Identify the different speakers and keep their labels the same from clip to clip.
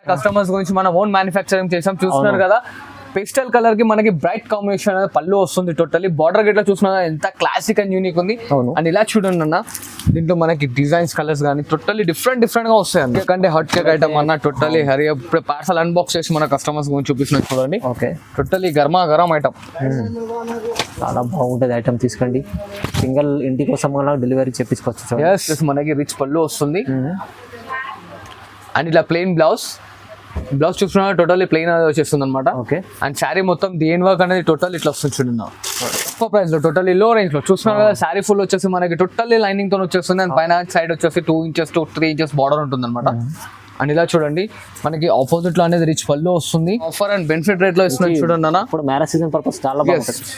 Speaker 1: Customers గురించి మనం own manufacturing చేసాం. చూస్తున్నారు కదా, పేస్టల్ కలర్ కి మనకి బ్రైట్ కాంబినేషన్ పళ్ళు వస్తుంది. టోటల్లీ బార్డర్ గిట్లా చూసినా ఎంత క్లాసిక్ అండ్ యూనిక్ ఉంది. అండ్ ఇలా చూడండి అన్న, దీంట్లో మనకి డిజైన్స్ కలర్స్ కానీ టోటల్లీ డిఫరెంట్ గా వస్తాయి. ఎందుకంటే హాట్ కేక్ ఐటమ్ అన్న టోటల్లీ హరి పార్సల్ అన్బాక్స్ చేసి మన కస్టమర్స్ గురించి చూపిస్తున్నారు చూడండి.
Speaker 2: ఓకే,
Speaker 1: టోటల్లీ గరం ఐటమ్,
Speaker 2: చాలా బాగుంటుంది ఐటమ్. తీసుకోండి, సింగిల్ ఇంటి కోసం డెలివరీ చేపించుకోవచ్చు.
Speaker 1: ఎస్, మనకి రిచ్ పళ్ళు వస్తుంది. అండ్ ఇలా ప్లెయిన్ బ్లౌజ్ చూస్తున్నా టోటల్లీ ప్లెయిన్ అనేది వచ్చేస్తుంది అనమాట.
Speaker 2: ఓకే,
Speaker 1: అండ్ శారీ మొత్తం దేని వర్క్ అనేది టోటల్ ఇట్లా వస్తుంది చూడండి. తక్కువ ప్రైస్ లో టోటల్లీ లో రేంజ్ లో చూస్తున్నారు కదా. శారీ ఫుల్ వచ్చేసి మనకి టోటల్లీ లైనింగ్ తో వచ్చేస్తుంది. అండ్ పైన సైడ్ వచ్చేసి 2 inches to 3 inches బార్డర్ ఉంటుంది అనమాట. అండ్ ఇలా చూడండి, మనకి ఆపోజిట్ లో అనేది రిచ్ పళ్ళు వస్తుంది. ఆఫర్ అండ్ బెనిఫిట్ రేట్ లో ఇస్తుంది చూడండి అన్న.
Speaker 2: ఇప్పుడు మ్యారేజ్ సీజన్ పర్పస్ చాలా బాగుంటుంది.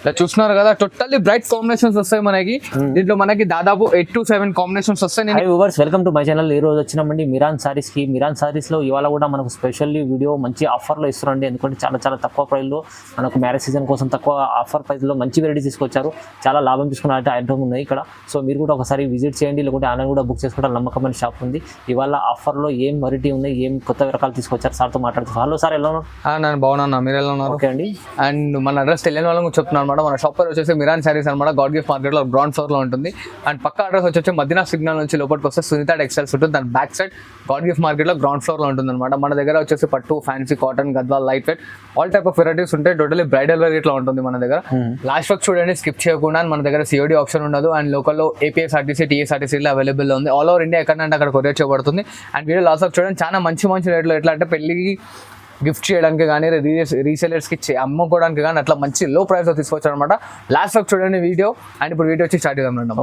Speaker 1: ఇలా చూస్తున్నారు కదా, టోటల్లీ బ్రైట్ కాంబినేషన్స్ వస్తాయి మనకి. దీంట్లో మనకి దాదాపు 8 to 7 కాంబినేషన్స్ వస్తాయి.
Speaker 2: High viewers, welcome to my channel. ఈ రోజు వచ్చినామండి మిరాన్ సారీస్ కి. మిరాన్ సారీస్ లో ఇవాళ కూడా మనకు స్పెషల్లీ వీడియో మంచి ఆఫర్ లో ఇస్తున్నాండి. ఎందుకంటే చాలా తక్కువ ప్రైస్ లో మనకు మ్యారేజ్ సీజన్ కోసం తక్కువ ఆఫర్ ప్రైస్ లో మంచి వెరైటీ తీసుకొచ్చారు. చాలా లాభం తీసుకున్న ఐటమ్ ఉన్నాయి ఇక్కడ. సో మీరు కూడా ఒకసారి విజిట్ చేయండి, లేకుంటే ఆన్లైన్ కూడా బుక్ చేసుకోవడం నమ్మకమైన షాప్ ఉంది. ఇవాళ ఆఫర్ లో ఏం వెరైటీ ఉన్నాయి, ఏం కొత్త రకాలు తీసుకొచ్చారు సార్తో మాట్లాడుతారు. హలో సార్, ఎలా ఉన్నారు?
Speaker 1: నేను బాగున్నా, మీరు ఎలా ఉన్నారు?
Speaker 2: ఓకే అండి.
Speaker 1: అండ్ మన అడ్రస్ తెలియని వాళ్ళకి చెప్తున్నాను అనమాట. మన షాప్ పేరు వచ్చేసి మిరాన్ సారీస్ అనమాట. గాడ్ గిఫ్ట్ మార్కెట్ లో గ్రౌండ్ ఫ్లోర్ లో ఉంటుంది. అండ్ పక్క అడ్రస్ వచ్చి మదీనా సిగ్నల్ నుంచి లోపలికి వస్తే సునీత టెక్స్టైల్స్ ఉంటుంది. దాని back side God gift market లో గ్రౌండ్ ఫ్లోర్ లో ఉంటుంది అనమాట. మన దగ్గర వచ్చేసి పట్టు, fancy, cotton, Gadwal, light weight all type of varieties ఉంటాయి. టోటలీ బ్రైడల్ వేర్ ఇట్లా ఉంటుంది మన దగ్గర. లాస్ట్ వరకు చూడండి, స్కిప్ చేయకుండా. మన దగ్గర COD ఆప్షన్ ఉండదు. అండ్ లోకల్లో APSRTC, TSRTC లో అవైలబుల్ ఉంది. ఆల్ ఓవర్ ఇండియా ఎక్కడంటే అక్కడ కొరియర్ చేయబడుతుంది. అండ్ వీడియో లాస్ట్ వరకు చూడండి, చాలా మంచి రేట్లో ఎట్లా అంటే పెళ్లికి గిఫ్ట్ చేయడానికి కానీ రీసెలర్స్కి అమ్ముకోవడానికి కానీ అట్లా మంచి లో ప్రైస్లో తీసుకొచ్చారు అనమాట. లాస్ట్ వరకు చూడండి వీడియో. అండ్ ఇప్పుడు వీడియో వచ్చి స్టార్ట్ చేద్దాం.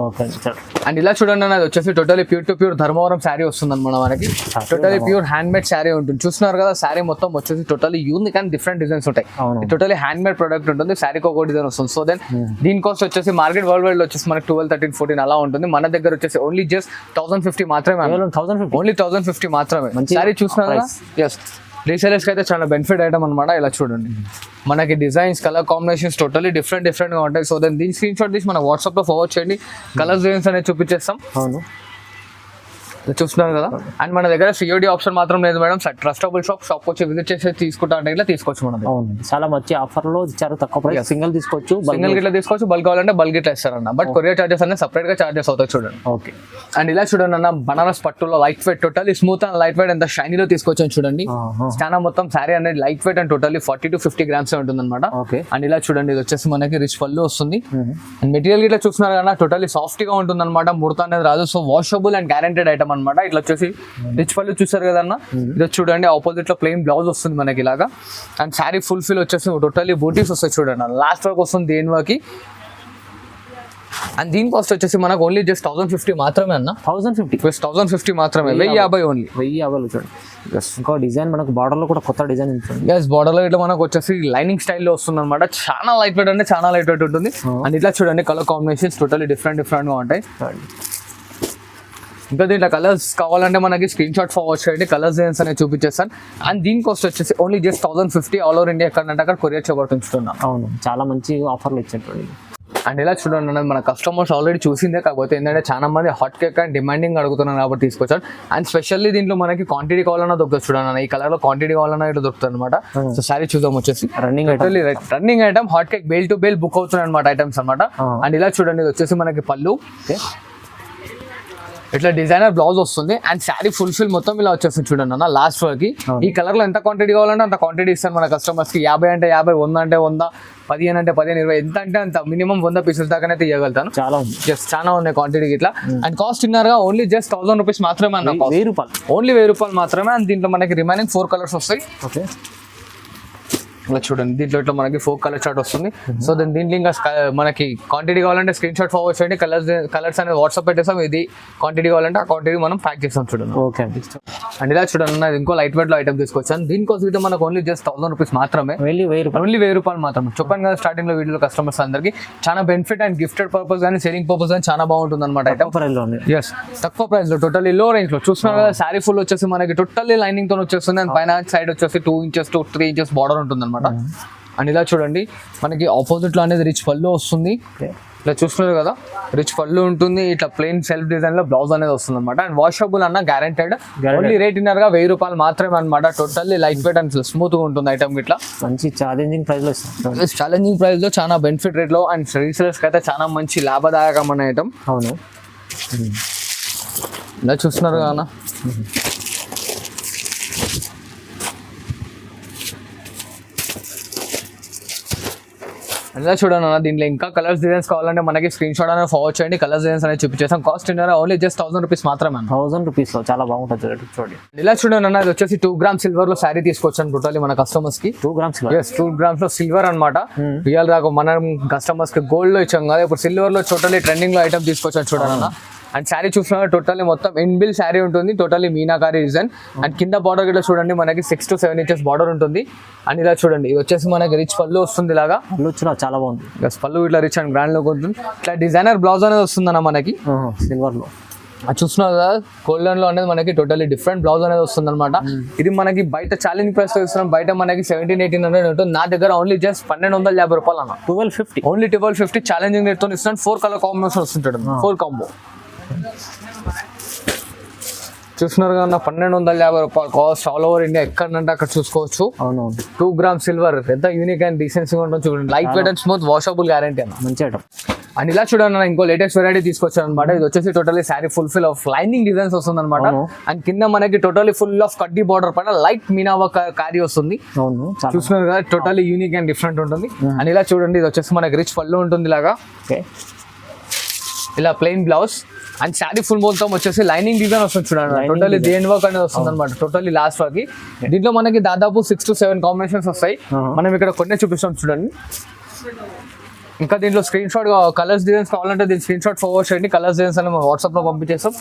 Speaker 1: అండ్ ఇలా చూడండి, అది వచ్చేసి totally pure to pure Dharmavaram sari వస్తుంది అనమాట మనకి. Totally pure hand made sari ఉంటుంది. చూస్తున్నారు కదా, శారీ మొత్తం వచ్చేసి totally unique and different designs ఉంటాయి. టోటలీ హ్యాండ్ మేడ్ ప్రొడక్ట్ ఉంటుంది. శారీకి ఒక డిజైన్ వస్తుంది. సో దెన్ దీని కాస్ట్ వచ్చేసి మార్కెట్ వరల్డ్ వైడ్ వచ్చేసి మనకి 12, 13, 14 అలా ఉంటుంది. మన దగ్గర వచ్చేసి ఓన్లీ జస్ట్ 1050 మాత్రమే. ఓన్లీ 1050 మాత్రమే. శారీ చూస్తున్నారు కదా. ఎస్, రీసేలర్స్కి అయితే చాలా బెనిఫిట్ ఐటమ్ అనమాట. ఇలా చూడండి, మనకి డిజైన్స్, కలర్ కాంబినేషన్స్ టోటలీ డిఫరెంట్గా ఉంటాయి. సో దెన్ దీని స్క్రీన్ షాట్ తీసి మన వాట్సాప్లో ఫార్వర్డ్ చేయండి. కలర్స్ డిజైన్స్ అనేది చూపించేస్తాం.
Speaker 2: అవును,
Speaker 1: చూస్తున్నారు కదా. అండ్ మన దగ్గర COD ఆప్షన్ మాత్రం లేదు మేడం. ట్రస్టబుల్ షాప్ వచ్చి విజిట్ చేసి తీసుకుంటా అంటే ఇట్లా తీసుకోవచ్చు. మనం
Speaker 2: చాలా మంచి ఆఫర్ లో ఇచ్చారు. తక్కువ ప్రైస్, సింగిల్ తీసుకోవచ్చు,
Speaker 1: సింగిల్ గిట్లా తీసుకోవచ్చు. బల్క్ కావాలంటే బల్క్ గిట్లా ఇస్తారన్న. బట్ కొరియర్ చార్జెస్ అనేది సపరేట్ గా చార్జెస్ అవుతాయి చూడండి.
Speaker 2: ఓకే,
Speaker 1: అండ్ ఇలా చూడండి అన్న, బనారస్ పట్టులో light weight, totally smooth and light weight ఎంత షైనీలో తీసుకొచ్చాను చూడండి. చాలా మొత్తం శారీ అనేది light weight and totally 40 to 50 grams ఉంటుంది అనమాట.
Speaker 2: ఓకే,
Speaker 1: అండ్ ఇలా చూడండి, ఇది వచ్చేసి మనకి రిచ్ పళ్ళు వస్తుంది. అండ్ మెటీరియల్ గిట్లా చూస్తున్నారు కదా, టోటల్లీ సాఫ్ట్ గా ఉంటుంది అనమాట. ముడత అనేది రాదు. So washable and guaranteed item అనమాట. ఇట్లా వచ్చేసి రిచ్ పళ్ళు చూసారు కదన్న. ఇది చూడండి, ఆపోజిట్ లో ప్లెయిన్ బ్లౌజ్ వస్తుంది మనకి ఇలాగా. అండ్ శారీ ఫుల్ ఫిల్ వచ్చేసి టోటల్లీ బూటీస్ వస్తాయి చూడండి. లాస్ట్ వరకు వస్తుంది దేని వరకు. అండ్ దీని కాస్ట్ వచ్చేసి మనకు ఓన్లీ జస్ట్ 1050 మాత్రమే అన్న. 1050 మాత్రమే. 1050 ఓన్లీ.
Speaker 2: 1050 చూడండి. ఇంకో డిజైన్ మనకు బార్డర్ లో కూడా కొత్త డిజైన్ ఉంటుంది.
Speaker 1: ఎస్, బార్డర్ లో ఇట్లా మనకు వచ్చేసి లైనింగ్ స్టైల్లో వస్తుంది అనమాట. చాలా లైట్ వెయిట్ అంటే చాలా లైట్ వెయిట్ ఉంటుంది. అండ్ ఇట్లా చూడండి, కలర్ కాంబినేషన్స్ టోటల్లీ డిఫరెంట్ గా ఉంటాయి. ఇంకా దీంట్లో కలర్స్ కావాలంటే మనకి స్క్రీన్ షాట్ ఫార్వర్డ్ చేయండి. కలర్స్ డిజైన్స్ అనేది చూపించేస్తాను. అండ్ దీని కాస్ట్ వచ్చేసి only just 1050 all over India ఎక్కడంటే అక్కడ కొరియర్ చేయబడుతున్నాం.
Speaker 2: అవును, చాలా మంచి ఆఫర్లు ఇచ్చేటండి.
Speaker 1: అండ్ ఇలా చూడండి, మన కస్టమర్స్ ఆల్రెడీ చూసిందే. కాకపోతే ఏంటంటే చాలా మంది హాట్ కేక్ అండ్ డిమాండింగ్ అడుగుతున్నారు కాబట్టి తీసుకొచ్చాను. అండ్ స్పెషల్లీ దీంట్లో మనకి క్వాంటిటీ కావాలన్నా దొరుకుతుంది చూడండి. ఈ కలర్ లో క్వాంటిటీ కావాలన్నా ఇట్లా దొరుకుతుంది అనమాట. సో సారీ చూద్దాం, వచ్చేసి running item hot cake bale to bale book అవుతున్నాయి అనమాట ఐటమ్స్ అనమాట. అండ్ ఇలా చూడండి, ఇది వచ్చేసి మనకి పళ్ళు, ఇట్లా డిజైనర్ బ్లౌజ్ వస్తుంది. అండ్ శారీ ఫుల్ ఫిల్ మొత్తం ఇలా వచ్చేస్తుంది చూడండి అన్న. లాస్ట్ వరకు ఈ కలర్ లో ఎంత క్వాంటిటీ కావాలంటే అంత క్వాంటిటీ ఇస్తాను మన కస్టమర్స్ కి. 50 అంటే 50, 100 అంటే 100, 15 అంటే 15, 20, ఎంత అంటే అంత మినిమం 100 పీసెస్ దాకానే తీయగలుగుతాను. జస్ట్ చాలా ఉన్నాయి క్వాంటిటీ ఇట్లా. అండ్ కాస్ట్ ఇన్నారుగా ఓన్లీ జస్ట్ 1000 రూపీస్ మాత్రమే అన్న.
Speaker 2: 1000 రూపాయలు,
Speaker 1: ఓన్లీ 1000 రూపాయలు మాత్రమే. అండ్ దీంట్లో మనకి రిమైనింగ్ 4 కలర్స్ వస్తాయి.
Speaker 2: ఓకే,
Speaker 1: ఇలా చూడండి, దీంట్లో ఇట్లా మనకి 4 కలర్ చార్ట్ వస్తుంది. సో దీంట్లో ఇంకా మనకి క్వాంటిటీ కావాలంటే స్క్రీన్ షాట్ ఫార్వర్డ్ చేయండి. కలర్స్ అనేది వాట్సాప్ పెట్టేస్తాం. ఇది క్వాంటిటీ కావాలంటే ఆ క్వాంటిటీ మనం ప్యాక్ చేస్తాం చూడండి.
Speaker 2: ఓకే అండి.
Speaker 1: అండ్ ఇలా చూడండి, ఇంకో లైట్ వెయిట్ లో ఐటమ్ తీసుకొచ్చాను. దీనికోసం అయితే మనకు ఓన్లీ జస్ట్ 1000 రూపీస్ మాత్రమే.
Speaker 2: ఓన్లీ 1000
Speaker 1: రూపాయలు మాత్రమే. చెప్పాను కదా స్టార్టింగ్ లో వీడియోలో కస్టమర్స్ అందరికి చాలా బెనిఫిట్ అండ్ గిఫ్టెడ్ పర్పస్ కానీ సేలింగ్ పర్పస్ కానీ చాలా బాగుంటుంది అనమాట ఐటమ్. ఎస్, తక్కువ ప్రైస్ లో టోటల్లీ లో రేంజ్ లో చూస్తున్నారు కదా. శారీ ఫుల్ వచ్చేసి మనకి టోటల్లీ లైనింగ్ తో వచ్చేస్తుంది. అండ్ పైన సైడ్ వచ్చేసి 2 inches to 3 inches బార్డర్ ఉంటుంది అనమాట. అండ్ ఇలా చూడండి, మనకి ఆపోజిట్ లో అనేది రిచ్ పళ్ళు వస్తుంది. ఇలా చూస్తున్నారు కదా రిచ్ పళ్ళు ఉంటుంది, ఇట్లా ప్లెయిన్ సెల్ఫ్ డిజైన్ లో బ్లౌజ్ అనేది వస్తుంది అనమాట. అండ్ వాషబుల్ అన్న గ్యారెంటెడ్. ఓన్లీ రేట్ ఇన్నర్ గా 1000 రూపాయలు మాత్రమే అనమాట. Totally light weight and smooth గా ఉంటుంది ఐటమ్. ఇట్లా
Speaker 2: మంచి ఛాలెంజింగ్ ప్రైస్ లో ఇస్తాం.
Speaker 1: ఛాలెంజింగ్ ప్రైస్ లో చాలా బెనిఫిట్ రేట్ లో అండ్ రీసేలర్స్ కి అయితే చాలా మంచి లాభదాయకమైన ఐటమ్.
Speaker 2: అవును,
Speaker 1: ఇలా చూస్తున్నారు కదా అన్న. ఇలా చూడండి అన్న, దీంట్లో ఇంకా కలర్స్ డిజైన్స్ కావాలంటే మనకి స్క్రీన్ షాట్ అనేది ఫార్వర్డ్ చేయండి. కలర్స్ డిజైన్స్ అనేది చూపించేసాం. కాస్ట్ ఓన్లీ జస్ట్ 1000 రూపీస్ మాత్రమే.
Speaker 2: 1000 రూపీస్ లో చాలా బాగుంటుంది చూడండి.
Speaker 1: ఇలా చూడండి అన్న, ఇది వచ్చేసి 2 గ్రామ్ సిల్వర్ లో శారీ తీసుకొచ్చాను టోటల్లీ మన కస్టమర్స్ కి.
Speaker 2: 2 గ్రామ్స్
Speaker 1: 2 గ్రామ్స్ లో సిల్వర్ అనమాట. రియల్ దాకా మనం కస్టమర్స్ కి గోల్డ్ లో ఇచ్చాం కదా, ఇప్పుడు సిల్వర్ లో టోటల్లీ ట్రెండింగ్ లో ఐటమ్ తీసుకొచ్చాను చూడండి అన్న. అండ్ శారీ చూసినా టోటల్లీ మొత్తం ఇన్బిల్ శారీ ఉంటుంది, టోటల్లీ మీనాకారి డిజైన్. అండ్ కింద బార్డర్ గిట్లా చూడండి మనకి 6 to 7 ఇంచెస్ బార్డర్ ఉంటుంది. అండ్ ఇలా చూడండి, ఇది వచ్చేసి మనకి రిచ్ పళ్ళు వస్తుంది. ఇలాగా
Speaker 2: చాలా బాగుంది.
Speaker 1: పళ్ళు ఇట్లా రిచ్ అండ్ గ్రాండ్ లో ఉంటుంది. ఇట్లా డిజైనర్ బ్లౌజ్ అనేది వస్తుంది అన్న మనకి
Speaker 2: సిల్వర్ లో.
Speaker 1: అది చూస్తున్నారు కదా, గోల్డెన్ లో అనేది మనకి టోటల్లీ డిఫరెంట్ బ్లౌజ్ అనేది వస్తుంది అనమాట. ఇది మనకి బయట ఛాలెంజ్ ప్రైస్ లో ఇస్తున్నాం. బయట మనకి 1700-1800 ఉంటుంది. నా దగ్గర ఓన్లీ జస్ట్ 1250 రూపాయలు అన్న.
Speaker 2: 1250
Speaker 1: ఓన్లీ 1250 ఛాలెంజింగ్ రేట్ తో ఇస్తున్నాను. 4 కలర్ కాంబినేషన్ వస్తుంటాడు, 4 కాంబో. చూస్తున్నారు కదా, 1250 రూపాయలు కాస్ట్. ఆల్ ఓవర్ ఇండియా ఎక్కడంటే అక్కడ చూసుకోవచ్చు.
Speaker 2: అవునవును.
Speaker 1: 2 గ్రామ్ సిల్వర్ ఎంత యూనిక్ అండ్ డీసెన్సీ ఉంటుంది చూడండి. Light weight and smooth washable guarantee అన్న.
Speaker 2: మంచి ఐటమ్.
Speaker 1: అండ్ ఇలా చూడండి అన్న, ఇంకో లేటెస్ట్ వెరైటీ తీసుకొచ్చాను అనమాట. ఇది వచ్చేసి totally sari fulfil of lining designs వస్తుంది అనమాట. అండ్ కింద మనకి టోటలీ ఫుల్ ఆఫ్ కడ్డీ బార్డర్ పైన లైట్ మీనావా కారీ వస్తుంది.
Speaker 2: అవును,
Speaker 1: చూస్తున్నారు కదా, టోటలీ యూనిక్ అండ్ డిఫరెంట్ ఉంటుంది. అండ్ ఇలా చూడండి, ఇది వచ్చేసి మనకి రిచ్ పళ్ళు ఉంటుంది ఇలాగా. ఇలా plain blouse and sari full మొత్తం వచ్చేసి లైనింగ్ డిజైన్ వస్తుంది చూడండి. టోటలీ దేని వర్క్ అనేది వస్తుంది అనమాట. Totally last work. దీంట్లో మనకి దాదాపు 6 to 7 కాంబినేషన్స్ వస్తాయి. మనం ఇక్కడ కొన్ని చూపిస్తాం చూడండి. ఇంకా దీంట్లో స్క్రీన్ షాట్ కలర్స్ డిజైన్స్ కావాలంటే దీని స్క్రీన్ షాట్ ఫార్వర్డ్ చేయండి. కలర్స్ డిజైన్స్ అని మనం వాట్సాప్ లో పంపించేస్తాం.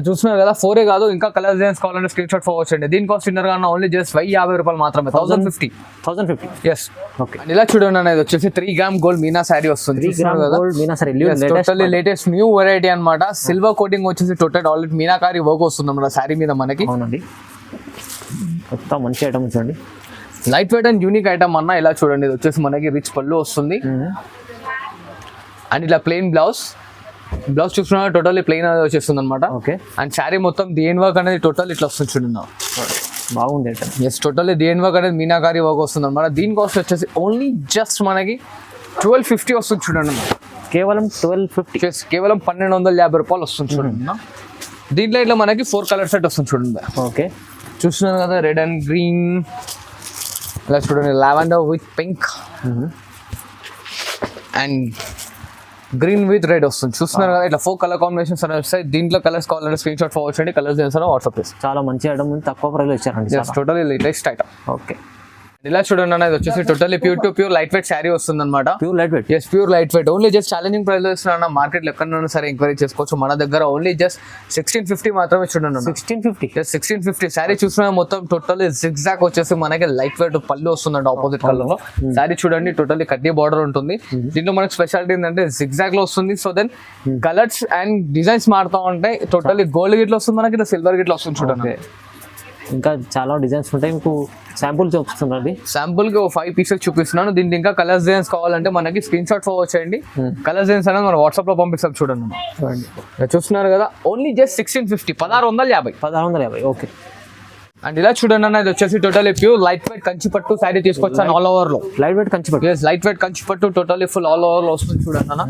Speaker 1: చూస్తున్నారు కదా, 4 కాదు, ఇంకా కలర్ డిజైన్స్ కావాలంటే స్క్రీన్ షాట్ ఫార్వర్డ్ చేయండి. దీని కాస్ట్ ఇన్నర్ గా ఓన్లీ జస్ట్ 1050 రూపాయలు మాత్రమే. 1050. ఎస్. ఓకే. ఇలా చూడండి అన్న, ఇది వచ్చేసి 3 గ్రామ్ గోల్డ్ మీనా శారీ వస్తుంది. టోటల్లీ లేటెస్ట్ న్యూ వెరైటీ అనమాట. సిల్వర్ కోటింగ్ వచ్చేసి టోటల్ ఆల్రెడీ మీనాకారి వర్క్ వస్తుంది అన్నమాట శారీ మీద మనకి.
Speaker 2: అవునండి, మొత్తం మంచి ఐటమ్ చూడండి.
Speaker 1: Light weight and unique item అన్న. ఇలా చూడండి, ఇది వచ్చేసి మనకి రిచ్ పళ్ళు వస్తుంది. అండ్ ఇలా ప్లెయిన్ బ్లౌజ్ చూస్తున్నా టోటల్లీ ప్లెయిన్ అనేది వచ్చేస్తుంది అనమాట.
Speaker 2: ఓకే.
Speaker 1: అండ్ శారీ మొత్తం దేని వర్క్ అనేది టోటల్ ఇట్లా వస్తుంది చూడండి.
Speaker 2: బాగుంది.
Speaker 1: ఎస్, టోటల్లీ దేని వర్క్ అనేది మీనాకారి వర్క్ వస్తుంది అనమాట. దీని కాస్ట్ వచ్చేసి ఓన్లీ జస్ట్ మనకి 1250 వస్తుంది చూడండి.
Speaker 2: కేవలం 1250.
Speaker 1: కేవలం 1250 రూపాయలు వస్తుంది చూడండి. దీంట్లో ఇట్లా మనకి 4 కలర్ సెట్ వస్తుంది చూడండి.
Speaker 2: ఓకే.
Speaker 1: చూస్తున్నారు కదా, రెడ్ అండ్ గ్రీన్. ఇలా చూడండి, lavender with pink and green with red వస్తుంది. చూస్తున్నారు కదా, ఇట్లా 4 కలర్ కాంబినేషన్స్ అనేవి వస్తాయి. దీంట్లో కలర్స్ కావాలంటే స్క్రీన్ షాట్ ఫార్వర్డ్ చేయండి. కలర్స్ వాట్సాప్ చేసి.
Speaker 2: చాలా మంచి ఐటమ్, తక్కువ ప్రైస్ లో ఇచ్చారండి.
Speaker 1: Totally latest item.
Speaker 2: ఓకే.
Speaker 1: ఇలా చూడండి అన్న, ఇది వచ్చేసి totally pure light weight sari వస్తుంది అనమాట.
Speaker 2: Pure light weight.
Speaker 1: Yes, pure light weight. Only just challenging price లో ఇస్తున్నా. మార్కెట్ లో ఎక్కడైనా సరే ఎంక్వైరీ చేసుకోవచ్చు. మన దగ్గర ఓన్లీ జస్ట్ 1650 మాత్రమే చూడండి. 1650 శారీ చూస్తున్నా మొత్తం టోటల్లీ జిగ్జాగ్ వచ్చేసి మనకి లైట్ వెయిట్ పళ్ళు వస్తుందండి. ఆపోజిట్ కలర్ లో శారీ చూడండి, టోటల్లీ కడ్డీ బార్డర్ ఉంటుంది. దీంట్లో మనకి స్పెషాలిటీ ఏంటంటే జిగ్జాగ్ లో వస్తుంది. So then colours and designs మారుతూ ఉంటాయి. టోటల్లీ గోల్డ్ గిట్లో వస్తుంది మనకి, ఇట్లా సిల్వర్ గిట్లో వస్తుంది చూడండి.
Speaker 2: ఇంకా చాలా డిజైన్స్ ఉంటాయి. మీకు శాంపుల్ చూపిస్తున్నాండి.
Speaker 1: శాంపుల్ కి 5 పీసెస్ చూపిస్తున్నాను. దీనికి ఇంకా కలర్స్ డిజైన్స్ కావాలంటే మనకి స్క్రీన్ షాట్ ఫార్వర్డ్ చేయండి. కలర్స్ డిజైన్స్ అనేది మనం వాట్సాప్ లో పంపిస్తాం చూడండి. చూస్తున్నారు కదా, ఓన్లీ జస్ట్ 1650. 1650.
Speaker 2: ఓకే.
Speaker 1: అండ్ ఇలా చూడండి అన్న, ఇది వచ్చేసి టోటలీ ప్యూర్ లైట్ వెయిట్ కంచిపట్టు శారీ తీసుకొచ్చాను. ఆల్ ఓవర్ లో
Speaker 2: లైట్ వెయిట్ కంచిపట్టు.
Speaker 1: లైట్ వెయిట్ కంచిపట్టు టోటలీ ఫుల్ ఆల్ ఓవర్ లో వస్తుంది చూడండి అన్న.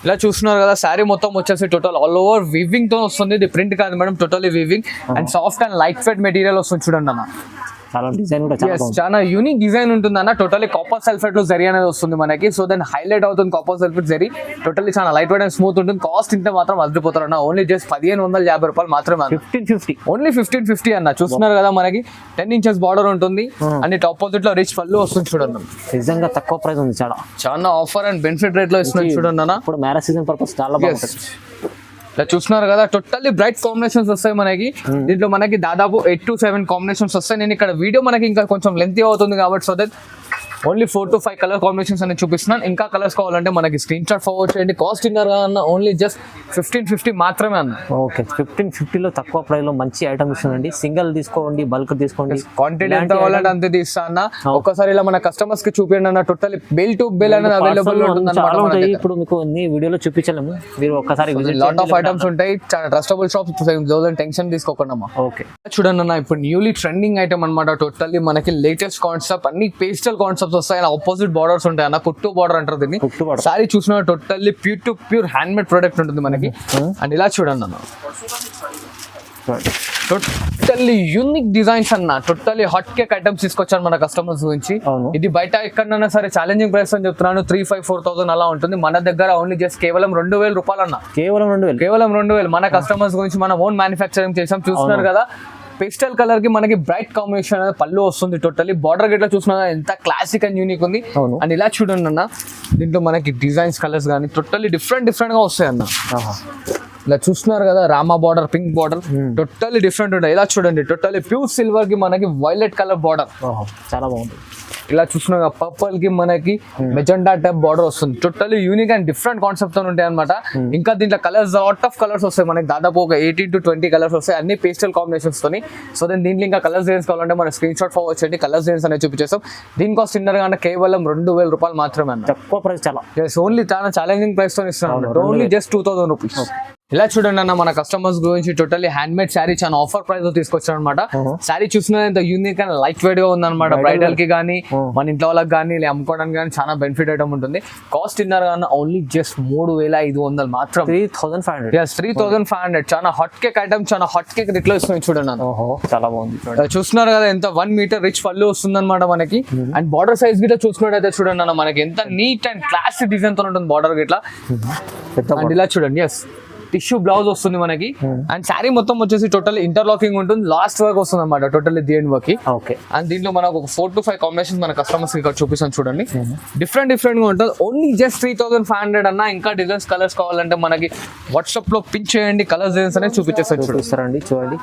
Speaker 1: ఇలా చూస్తున్నారు కదా, శారీ మొత్తం వచ్చేసి టోటల్ ఆల్ ఓవర్ వీవింగ్ తో వస్తుంది. ఇది ప్రింట్ కాదు madam, totally weaving and soft and light weight material వస్తుంది చూడండి అన్న.
Speaker 2: చాలా డిజైన్ కూడా
Speaker 1: చాలా యూనిక్ డిజైన్ ఉంటుంది అన్న. టోటలీ కాపర్ సల్ఫేట్ లో జరీ అనేది వస్తుంది మనకి. సో దెన్ హైలైట్ అవుతుంది కాపర్ సల్ఫేట్ జరీ. టోటల్లీ చాలా లైట్ వెయిట్ అండ్ స్మూత్ ఉంటుంది. కాస్ట్ ఇంత మాత్రం అదిరిపోతారు అన్న. ఓన్లీ జస్ట్ 1550 రూపాయలు మాత్రమే.
Speaker 2: 1550.
Speaker 1: ఓన్లీ 1550 అన్న. చూస్తున్నారు కదా, మనకి 10 ఇంచెస్ బార్డర్ ఉంటుంది. అండ్ ఆపోజిట్ లో రిచ్ పళ్ళు వస్తుంది చూడండి.
Speaker 2: నిజంగా తక్కువ ప్రైస్ ఉంది.
Speaker 1: చాలా ఆఫర్ అండ్ బెనిఫిట్ రేట్ లో ఇస్తుంది చూడండి అన్న.
Speaker 2: ఇప్పుడు మ్యారేజ్ సీజన్ పర్పస్ చాలా బాగుంటుంది.
Speaker 1: ఇలా చూస్తున్నారు కదా, టోటల్లీ బ్రైట్ కాంబినేషన్స్ వస్తాయి మనకి. దీంట్లో మనకి దాదాపు 8 to 7 కాంబినేషన్స్ వస్తాయి. నేను ఇక్కడ వీడియో మనకి ఇంకా కొంచెం లెంతీ అవుతుంది కాబట్టి so that only 4 to 5 colour combinations అనేది చూపిస్తున్నాను. ఇంకా కలర్స్ కావాలంటే మనకి స్క్రీన్ షాట్ ఫార్వర్డ్ చేయండి. కాస్ట్ ఇన్నర్ అన్న ఓన్లీ జస్ట్ 1550 మాత్రమే అన్న.
Speaker 2: ఓకే 1550లో తక్కువ ప్రైస్ లో మంచి ఐటమ్ ఇస్తుందండి. సింగిల్ తీసుకోండి, బల్క్ తీసుకోండి,
Speaker 1: క్వాంటిటీ ఎంత కావాలంటే అంతే తీస్తా అన్న. ఒక్కసారి ఇలా మన కస్టమర్స్ కి చూపించండి అన్న. టోటల్ బెల్ టు బెల్ అనేది అవైలబుల్ ఉంటుంది
Speaker 2: చాలా ఉంటాయి. ఇప్పుడు మీకు అన్ని వీడియోలో చూపించలేము, మీరు ఒక్కసారి
Speaker 1: లాట్ ఆఫ్ ఐటమ్స్ ఉంటాయి. చాలా ట్రస్టబుల్ షాప్స్, టెన్షన్ తీసుకోకుండా.
Speaker 2: ఓకే
Speaker 1: చూడండి అన్న, ఇప్పుడు న్యూలీ ట్రెండింగ్ ఐటమ్ అనమాట. టోటల్లీ మనకి లేటెస్ట్ కాన్సెప్ట్, అన్ని పేస్టల్ కాన్సెప్ట్స్ వస్తాయి. ఆపోజిట్ బార్డర్స్ ఉంటాయి అన్న. కుట్టు బార్డర్ అంటారు దీన్ని. సారీ చూసిన totally pure to pure hand made product ఉంటుంది మనకి. అండ్ ఇలా చూడండి అన్న, టోటల్లీ యూనిక్ డిజైన్స్ అన్న. టోటల్లీ హాట్ కేక్ ఐటమ్స్ తీసుకొచ్చారు మన కస్టమర్స్ గురించి. ఇది బయట ఎక్కడన్నా సరే ఛాలెంజింగ్ ప్రైస్ అని చెప్తున్నాను. 3,500-4,000 అలా ఉంటుంది. మన దగ్గర ఓన్లీ జస్ట్ కేవలం 2,000 రూపాయలు అన్న. కేవలం 2,000 మన కస్టమర్స్ గురించి మనం ఓన్ మ్యానుఫ్యాక్చరింగ్ చేసాం. చూస్తున్నారు కదా, పేస్టల్ కలర్ కి మనకి బ్రైట్ కాంబినేషన్ అనేది పళ్ళు వస్తుంది. టోటల్లీ బార్డర్ గిట్లా చూసినా ఎంత క్లాసిక్ అండ్ యూనిక్ ఉంది. అండ్ ఇలా చూడండి అన్న, దీంట్లో మనకి డిజైన్స్ కలర్స్ కానీ టోటల్లీ డిఫరెంట్ గా వస్తాయి అన్న. ఇలా చూస్తున్నారు కదా, Rama border, pink border, totally different ఉంటాయి. ఇలా చూడండి, టోటల్లీ ప్యూర్ సిల్వర్ కి మనకి వైలెట్ కలర్ బార్డర్,
Speaker 2: చాలా బాగుంది.
Speaker 1: ఇలా చూస్తున్నా పర్పుల్ కి మనకి మెజెండా టైప్ బార్డర్ వస్తుంది. Totally unique and different concept తో ఉంటాయి అనమాట. ఇంకా దీంట్లో కలర్స్, లాట్ ఆఫ్ కలర్స్ వస్తాయి మనకి. దాదాపు ఒక 18 to 20 కలర్స్ వస్తాయి, అన్ని పేస్టల్ కాంబినేషన్స్ తోని. సో దీంట్లో ఇంకా కలర్స్ డిజైన్స్ కావాలంటే మన స్క్రీన్ షాట్ ఫార్వర్డ్ చేయండి. కలర్స్ డిజైన్స్ అనేది చూపించేస్తాం. దీని కాస్ట్ ఇన్నర్ గా కేవలం 2,000 రూపాయలు మాత్రమే అన్న.
Speaker 2: తక్కువ ప్రైస్, చాలా
Speaker 1: ఓన్లీ చాలా ఛాలెంజింగ్ ప్రైస్ తో ఇస్తున్నాం. Only just 2,000 rupees. ఇలా చూడండి అన్న, మన కస్టమర్స్ గురించి టోటల్లీ హ్యాండ్ మేడ్ శారీ చాలా ఆఫర్ ప్రైస్ తో తీసుకొచ్చారు అనమాట. శారీ చూసిన ఎంత యూనిక్ అండ్ లైట్ వెయిట్ గా ఉందన్నమాట. బ్రైడల్ కి కానీ, మన ఇంట్లో వాళ్ళకి కానీ, అమ్ముకోవడానికి కానీ చాలా బెనిఫిట్ ఐటమ్ ఉంటుంది. కాస్ట్ ఇన్నర్ గా ఓన్లీ జస్ట్ 3,500 మాత్రం.
Speaker 2: 3,500.
Speaker 1: 3,500. చాలా హాట్ కేక్ ఐటమ్, చాలా హాట్ కేక్ రిట్లో ఇస్తుంది చూడండి అన్న.
Speaker 2: చాలా బాగుంది.
Speaker 1: చూస్తున్నారు కదా, ఎంత 1 మీటర్ రిచ్ పళ్ళు వస్తుంది అనమాట మనకి. అండ్ బార్డర్ సైజ్ గిట్లా చూసుకున్నట్టయితే చూడండి అన్న, మనకి ఎంత నీట్ అండ్ క్లాసిక్ డిజైన్ తో ఉంటుంది బార్డర్ గిట్లా. అండ్ ఇలా చూడండి, ఎస్ టిష్యూ బ్లౌజ్ వస్తుంది మనకి. అండ్ శారీ మొత్తం వచ్చేసి టోటల్ ఇంటర్లాకింగ్ ఉంటుంది. లాస్ట్ వర్క్ వస్తుంది అనమాట, totally the end work.
Speaker 2: Okay.
Speaker 1: And దీంట్లో మనకు ఒక 4 to 5 కాంబినేషన్ మన కస్టమర్స్ ఇక్కడ చూపిస్తాను చూడండి. డిఫరెంట్ గా ఉంటుంది. ఓన్లీ జస్ట్ 3,500 అన్న. ఇంకా డిజైన్స్, కలర్స్ కావాలంటే మనకి వాట్సాప్ లో పిన్ చేయండి. కలర్స్ డిజైన్స్ అనేది
Speaker 2: చూపిస్తారండి. చూడండి,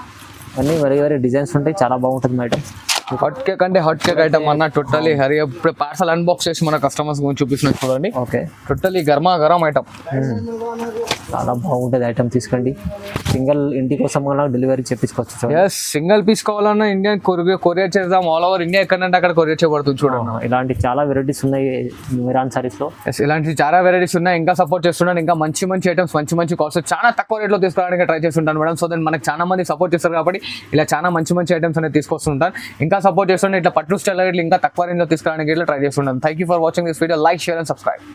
Speaker 2: అన్ని వేరే డిజైన్స్ ఉంటాయి. చాలా బాగుంటుంది మేడం.
Speaker 1: హాట్ కేక్ అంటే హాట్ కేక్ ఐటమ్ అన్న. టోటల్లీ హరి ఇప్పుడు పార్సల్ అన్బాక్స్ చేసి మన కస్టమర్స్ గురించి చూపిస్తున్నారు చూడండి.
Speaker 2: Okay,
Speaker 1: totally garam item.
Speaker 2: చాలా బాగుంటుంది ఐటమ్. తీసుకోండి. సింగిల్ ఇంటి కోసం డెలివరీ చేపించుకోవచ్చు.
Speaker 1: ఎస్, సింగిల్ పీస్ కావాలన్నా ఇండియన్ కొరియర్ చేద్దాం. ఆల్ ఓవర్ ఇండియా ఎక్కడంటే అక్కడ కొరియర్ చేయబడుతుంది చూడండి.
Speaker 2: ఇలాంటి చాలా వెరైటీస్ ఉన్నాయి మిరాన్ సారీస్ లో.
Speaker 1: ఇలాంటి చాలా వెరైటీస్ ఉన్నాయి. ఇంకా సపోర్ట్ చేస్తున్నాను. ఇంకా మంచి ఐటమ్స్, మంచి కాస్ట్ చాలా తక్కువ రేట్లో తీసుకోవడానికి ట్రై చేస్తుంటాను మేడం. సో దెన్ మనకు చాలా మంది సపోర్ట్ చేస్తారు కాబట్టి ఇలా చాలా మంచి ఐటమ్స్ అనేది తీసుకొస్తుంటాను. ఇంకా సపోర్ట్ చేస్తుంటే ఇట్లా పట్టు స్టైల్ ఇంకా తక్కువ రేంజ్ లో తీసుకోవడానికి ట్రై చేస్తుంటాను. Thank you for watching this video. Like, share and subscribe.